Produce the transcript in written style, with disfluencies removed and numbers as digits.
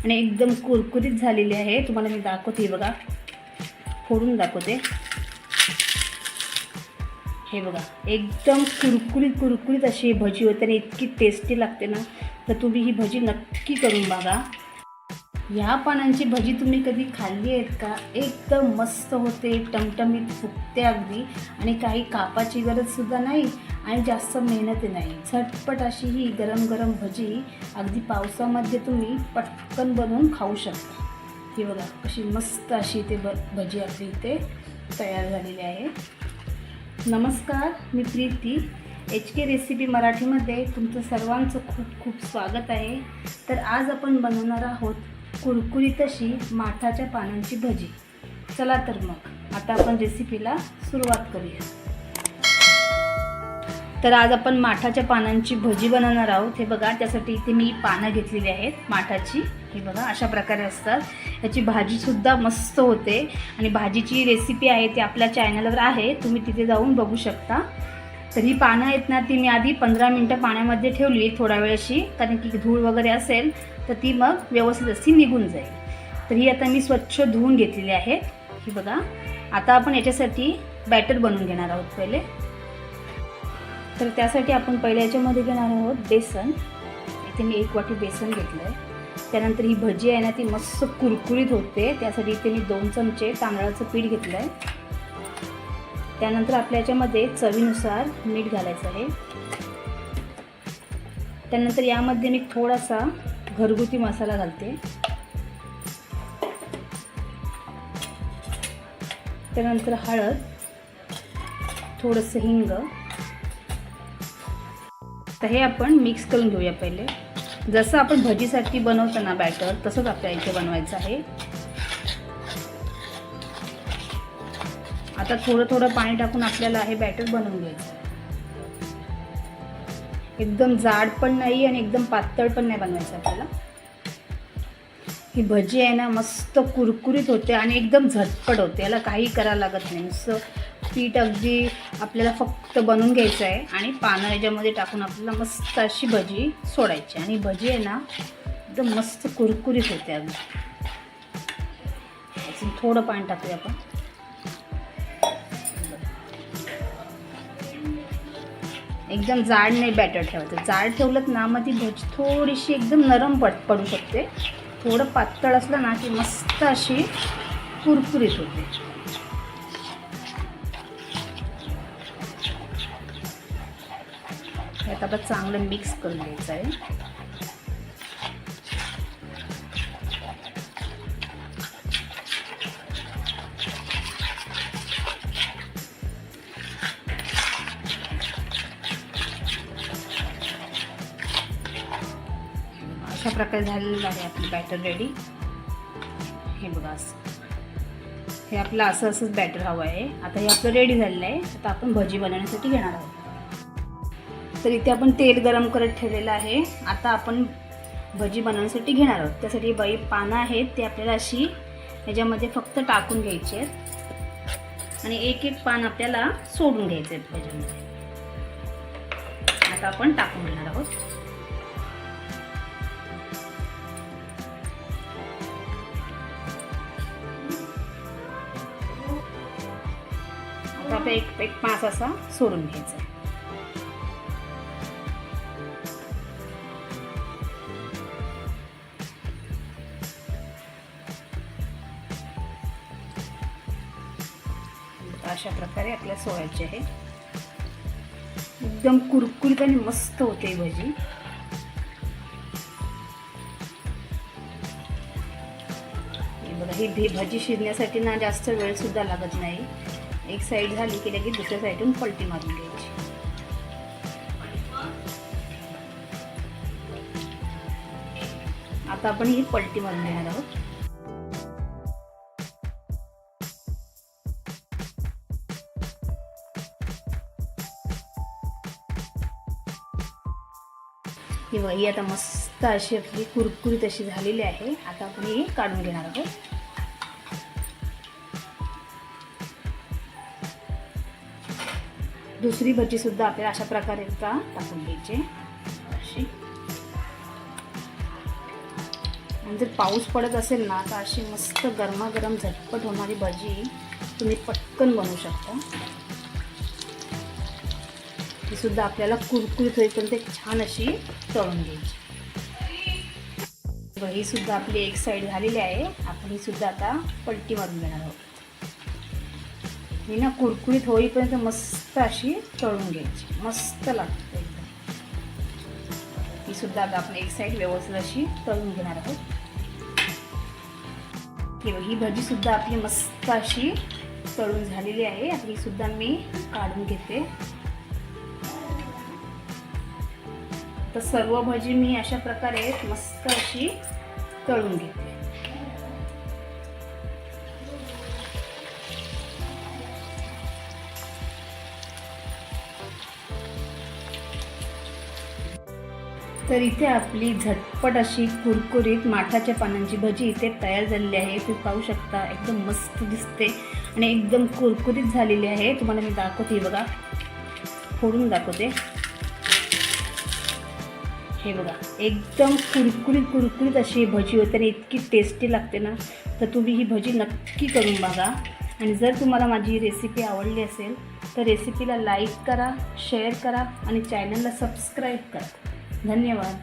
आणि एकदम कुरकुरीत झालेली आहे। तुम्हाला मी दाखवते बघा, फोडून दाखवते। हे बघा, एकदम कुरकुरीत अशी भजी होते आणि इतकी टेस्टी लागते ना, तर तुम्ही ही भजी नक्की करून बघा। ह्या पानांची भजी तुम्ही कधी खाल्ली आहेत का? एकदम मस्त होते, टमटमीत फुगते अगदी, आणि काही कापाची गरजसुद्धा नाही आणि जास्त मेहनत नाही। झटपट अशी ही गरम गरम भजी अगदी पावसामध्ये तुम्ही पटकन बनवून खाऊ शकता। ही बघा कशी मस्त अशी ते भजी आपली इथे तयार झालेली आहे। नमस्कार, मी प्रीती, HK रेसिपी मराठीमध्ये तुमचं सर्वांचं खूप खूप स्वागत आहे। तर आज आपण बनवणार आहोत कुरकुरीत अशी माठाच्या पानांची भजी। चला तर मग आता आपण रेसिपीला सुरुवात करूया। तर आज आपण माठाच्या पानांची भजी बनवणार आहोत। हे बघा, त्यासाठी इथे मी पानं घेतलेली आहेत माठाची। हे बघा अशा प्रकारे असतात। याची भाजीसुद्धा मस्त होते आणि भाजीची रेसिपी आहे ती आपल्या चॅनलवर आहे, तुम्ही तिथे जाऊन बघू शकता। तर ही पानं आहेत ना, ती मी आधी 15 मिनटं पाण्यामध्ये ठेवली थोड्या वेळशी, कारण की धूळ वगैरे असेल तर ती मग व्यवस्थित अशी निघून जाईल। तर ही आता मी स्वच्छ धुवून घेतलेली आहे। ही बघा, आता आपण याच्यासाठी बॅटर बनवून घेणार आहोत पहिले। तर त्यासाठी आपण पहिले याच्यामध्ये घेणार आहोत बेसन। इथे मी 1 वाटी बेसन घेतलं आहे। त्यानंतर ही भजी आहे ना, ती मस्त कुरकुरीत होते, त्यासाठी इथे मी 2 चमचे तांदळाचं पीठ घेतलं आहे। त्यानंतर आपल्या याच्यामध्ये चवीनुसार मीठ घालायचं आहे। त्यानंतर यामध्ये मी थोडासा घरगुती मसाला घालते। त्यानंतर हळद, थोडंसं हिंग। तर हे आपण मिक्स करून घेऊया पहिले। जसं आपण भजीसाठी बनवतो ना बॅटर, तसंच आपल्या इथे बनवायचं आहे। आता थोडं पाणी टाकून आपल्याला हे बॅटर बनवून घ्यायचं। एकदम जाड पण नाही आणि एकदम पातळ पण नाही बनवायचं आपल्याला। ही भजी आहे ना, मस्त कुरकुरीत होते आणि एकदम झटपट होते, याला काही करायला लागत नाही। नुसतं पीठ अगदी आपल्याला फक्त बनवून घ्यायचं आहे आणि पानं याच्यामध्ये टाकून आपल्याला मस्त अशी भजी सोडायची, आणि भजी आहे ना एकदम मस्त कुरकुरीत होते अगदी। अजून थोडं पाणी टाकूया आपण। एकदम जाड नाही बॅटर ठेवायचं, जाड ठेवलं ना मग ती भजी थोडीशी एकदम नरम पडू शकते। थोडं पातळ असलं ना की मस्त अशी कुरकुरीत होते। आता आपण चांगलं मिक्स करून घ्यायचं आहे। अशा प्रकारे झालेलं आहे आपलं बॅटर रेडी। हे बघा, हे आपलं असंच बॅटर हवं आहे। आता हे आपलं रेडी झालेलं आहे। आता आपण भजी बनवण्यासाठी घेणार आहोत। तर इथे आपण तेल गरम करत ठेवलेलं आहे। आता आपण भजी बनवण्यासाठी घेणार आहोत। त्यासाठी पानं आहेत ते आपल्याला अशी ह्याच्यामध्ये फक्त टाकून घ्यायची आहेत आणि एक पान आपल्याला सोडून घ्यायचे आहेत भजीमध्ये। आता आपण टाकून घेणार आहोत। आता आपण एक पास असा सोडून घ्यायचा। अशा प्रकारे आपल्याला सोडायचे आहे। एकदम कुरकुरीत आणि मस्त होते भजी। बघा, ही भजी शिजण्यासाठी ना जास्त वेळ सुद्धा लागत नाही। एक साईड झाली की लगेच दुसऱ्या साईडून पलटी मारून घ्यायची। आता आपण ही पलटी मारून घेणार आहोत। ही आता मस्त अशी आपली कुरकुरीत अशी झालेली आहे। आता आपण ही काढून घेणार आहोत। दुसरी भजी सुद्धा आपल्याला अशा प्रकारे टाकून घ्यायची अशी। आणि जर पाऊस पडत असेल ना तर अशी मस्त गरमागरम झटपट होणारी भजी तुम्ही पटकन बनवू शकता. ही सुद्धा आपल्याला कुरकुरीत होईपर्यंत छान अशी तळून घ्यायची. ही सुद्धा आपली एक साईड झालेली आहे. आपण ही सुद्धा आता पलटी मारून घेणार आहोत. ही ना कुरकुरीत होईपर्यंत मस्त अशी तळून घ्यायची. मस्त लागते एकदम. ही सुद्धा आता आपण एक साईड व्यवस्थित अशी तळून घेणार आहोत. ही भजी सुद्धा आपली मस्त अशी तळून झालेली आहे. आता ही सुद्धा मी काढून घेते. तर सर्व भजी मी अशा प्रकारे मस्त अशी तळून घेते. तर इथे आपली झटपट अशी कुरकुरीत माठाच्या पानांची भजी इथे तयार झालेली आहे. तुम्ही पाहू शकता एकदम मस्त दिसते आणि एकदम कुरकुरीत झालेली आहे. तुम्हाला मी दाखवते, बघा फोडून दाखवते. हे बघा एकदम कुरकुरीत अशी भजी होते आणि इतकी टेस्टी लागते ना. तर तुम्ही ही भजी नक्की करून बघा. आणि जर तुम्हाला माझी रेसिपी आवडली असेल तर रेसिपीला लाईक करा, शेअर करा आणि चॅनलला सबस्क्राईब करा. धन्यवाद.